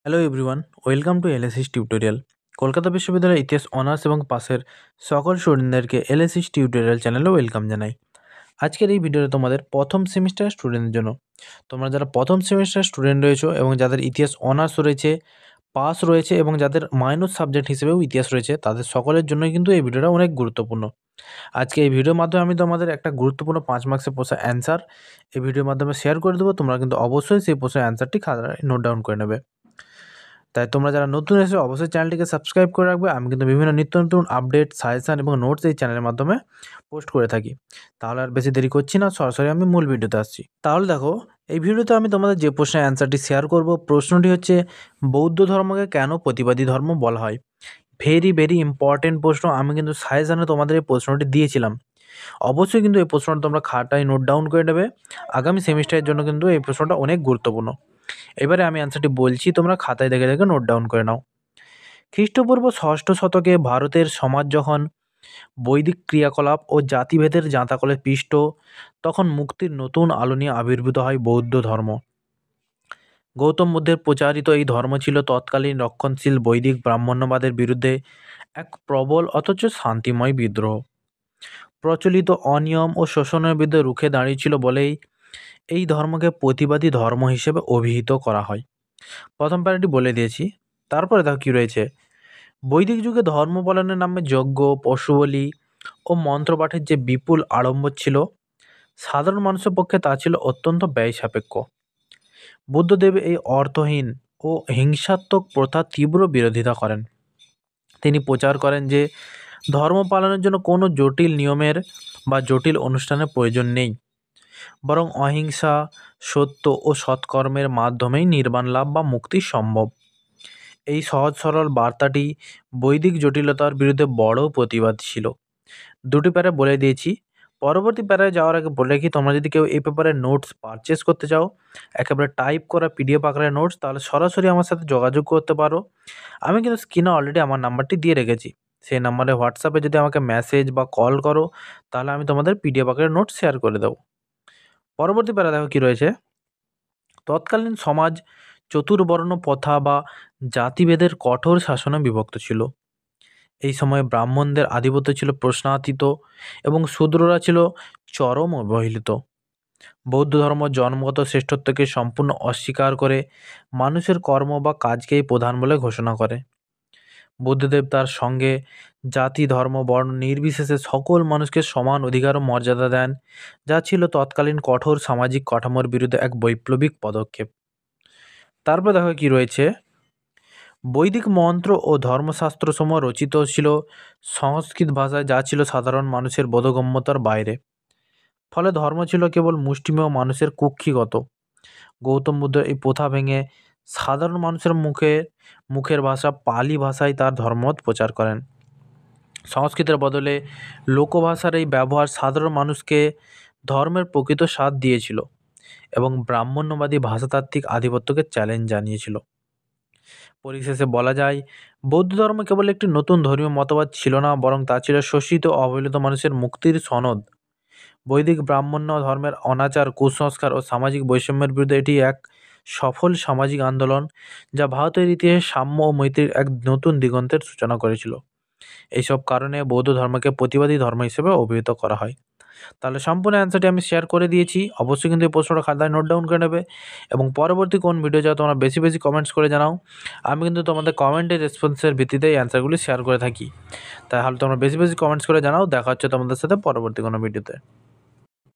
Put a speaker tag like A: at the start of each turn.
A: Hello everyone, welcome to LSS tutorial. Kolkata বিশ্ববিদ্যালয়ের ইতিহাস honours এবং পাসের সকল স্টুডেন্টদেরকে এলএসএস টিউটোরিয়াল চ্যানেলে ওয়েলকাম জানাই। আজকের এই ভিডিওতে তোমাদের প্রথম সেমিস্টার স্টুডেন্টদের জন্য, তোমরা যারা প্রথম সেমিস্টার স্টুডেন্ট রয়েছো এবং যাদের ইতিহাস অনার্স রয়েছে, পাস রয়েছে এবং যাদের মাইনর সাবজেক্ট হিসেবেও ইতিহাস রয়েছে, তাদের সকলের জন্যই কিন্তু এই ভিডিওটা অনেক গুরুত্বপূর্ণ। আজকে এই ভিডিওর মাধ্যমে আমি তোমাদের একটা গুরুত্বপূর্ণ 5 মার্কসের প্রশ্নের অ্যান্সার এই ভিডিওর মাধ্যমে শেয়ার করে দেবো। তোমরা কিন্তু অবশ্যই সেই প্রশ্নের অ্যান্সারটি খাতায় নোট ডাউন করে নেবে। তাই তোমরা যারা নতুন এসে অবশ্যই চ্যানেলটিকে সাবস্ক্রাইব করে রাখবে। আমি কিন্তু বিভিন্ন নিত্য নতুন আপডেট, সাজেশান এবং নোটস এই চ্যানেলের মাধ্যমে পোস্ট করে থাকি। তাহলে আর বেশি দেরি করছি না, সরাসরি আমি মূল ভিডিওতে আসছি। তাহলে দেখো, এই ভিডিওতে আমি তোমাদের যে প্রশ্নের অ্যান্সারটি শেয়ার করব, প্রশ্নটি হচ্ছে বৌদ্ধ ধর্মকে কেন প্রতিবাদী ধর্ম বলা হয়। ভেরি ভেরি ইম্পর্টেন্ট প্রশ্ন। আমি কিন্তু সাজেশানে তোমাদের এই প্রশ্নটি দিয়েছিলাম। অবশ্যই কিন্তু এই প্রশ্নটা তোমরা খাতায় নোট ডাউন করে নেবে। আগামী সেমিস্টারের জন্য কিন্তু এই প্রশ্নটা অনেক গুরুত্বপূর্ণ। এবারে আমি অ্যান্সারটি বলছি, তোমরা খাতায় দেখে দেখে নোট ডাউন করে নাও। খ্রিস্টপূর্ব ষষ্ঠ শতকে ভারতের সমাজ যখন বৈদিক ক্রিয়াকলাপ ও জাতিভেদের জাঁতাকলে পিষ্ট, তখন মুক্তির নতুন আলো নিয়ে আবির্ভূত হয় বৌদ্ধ ধর্ম। গৌতম বুদ্ধের প্রচারিত এই ধর্ম ছিল তৎকালীন রক্ষণশীল বৈদিক ব্রাহ্মণ্যবাদের বিরুদ্ধে এক প্রবল অথচ শান্তিময় বিদ্রোহ। প্রচলিত অনিয়ম ও শোষণের বিরুদ্ধে রুখে দাঁড়িয়েছিল বলেই এই ধর্মকে প্রতিবাদী ধর্ম হিসেবে অভিহিত করা হয়। প্রথম প্যারাটি বলে দিয়েছি। তারপরে দেখো কী রয়েছে। বৈদিক যুগে ধর্ম পালনের নামে যজ্ঞ, পশু বলি ও মন্ত্রপাঠের যে বিপুল আড়ম্বর ছিল, সাধারণ মানুষের পক্ষে তা ছিল অত্যন্ত ব্যয় সাপেক্ষ। বুদ্ধদেব এই অর্থহীন ও হিংসাত্মক প্রথার তীব্র বিরোধিতা করেন। তিনি প্রচার করেন যে ধর্ম পালনের জন্য কোনো জটিল নিয়মের বা জটিল অনুষ্ঠানের প্রয়োজন নেই, বরং অহিংসা, সত্য ও সৎকর্মের মাধ্যমেই নির্বাণ লাভ বা মুক্তি সম্ভব। এই সহজ সরল বার্তাটি বৈদিক জটিলতার বিরুদ্ধে বড় প্রতিবাদ ছিল। দুটি প্যারা বলে দিয়েছি। পরবর্তী প্যারায় যাওয়ার আগে বলে রাখি, তোমরা যদি কেউ এই পেপারের নোটস পারচেস করতে চাও, একেবারে টাইপ করা পিডিএফ আকারে নোটস, তাহলে সরাসরি আমার সাথে যোগাযোগ করতে পারো। আমি কিন্তু স্ক্রিনে অলরেডি আমার নাম্বারটি দিয়ে রেখেছি। সেই নাম্বারে হোয়াটসঅ্যাপে যদি আমাকে মেসেজ বা কল করো, তাহলে আমি তোমাদের পিডিএফ আকারে নোটস শেয়ার করে দেবো। পরবর্তী প্যারা দেখো কী রয়েছে। তৎকালীন সমাজ চতুর্বর্ণ প্রথা বা জাতিভেদের কঠোর শাসনে বিভক্ত ছিল। এই সময় ব্রাহ্মণদের আধিপত্য ছিল প্রশ্নাতীত এবং শূদ্ররা ছিল চরম অবহেলিত। বৌদ্ধ ধর্ম জন্মগত শ্রেষ্ঠত্বকে সম্পূর্ণ অস্বীকার করে মানুষের কর্ম বা কাজকেই প্রধান বলে ঘোষণা করে। বুদ্ধদেব তার সঙ্গে জাতি, ধর্ম, বর্ণ নির্বিশেষে সকল মানুষকে সমান অধিকার ও মর্যাদা দেন, যা ছিল তৎকালীন কঠোর সামাজিক কাঠামোর বিরুদ্ধে এক বৈপ্লবিক পদক্ষেপ। তারপর দেখো কি রয়েছে। বৈদিক মন্ত্র ও ধর্মশাস্ত্রসমূহ রচিত ছিল সংস্কৃত ভাষায়, যা ছিল সাধারণ মানুষের বোধগম্যতার বাইরে। ফলে ধর্ম ছিল কেবল মুষ্টিমেয় মানুষের কুক্ষিগত। গৌতম বুদ্ধ এই প্রথা ভেঙে সাধারণ মানুষের মুখের ভাষা পালি ভাষায় তার ধর্মমত প্রচার করেন। সংস্কৃতের বদলে লোকভাষার এই ব্যবহার সাধারণ মানুষকে ধর্মের প্রকৃত স্বাদ দিয়েছিল এবং ব্রাহ্মণ্যবাদী ভাষাতাত্ত্বিক আধিপত্যকে চ্যালেঞ্জ জানিয়েছিল। পরিশেষে বলা যায়, বৌদ্ধ ধর্ম কেবল একটি নতুন ধর্মীয় মতবাদ ছিল না, বরং তা ছিল শোষিত অবহেলিত মানুষের মুক্তির সনদ। বৈদিক ব্রাহ্মণ্য ধর্মের অনাচার, কুসংস্কার ও সামাজিক বৈষম্যের বিরুদ্ধে এটি এক সফল সামাজিক আন্দোলন, যা ভারতের ইতিহাসে সাম্য ও মৈত্রীর এক নতুন দিগন্তের সূচনা করেছিল। এইসব কারণে বৌদ্ধ ধর্মকে প্রতিবাদী ধর্ম হিসেবে অভিহিত করা হয়। তাহলে সম্পূর্ণ অ্যান্সারটি আমি শেয়ার করে দিয়েছি। অবশ্যই কিন্তু এই প্রশ্নটা খাতায় নোট ডাউন করে নেবে এবং পরবর্তী কোন ভিডিও চাও তোমরা বেশি বেশি কমেন্টস করে জানাও। আমি কিন্তু তোমাদের কমেন্টের রেসপন্সের ভিত্তিতে এই অ্যান্সারগুলি শেয়ার করে থাকি। তাহলে তোমরা বেশি বেশি কমেন্টস করে জানাও। দেখা হচ্ছে তোমাদের সাথে পরবর্তী কোনো ভিডিওতে।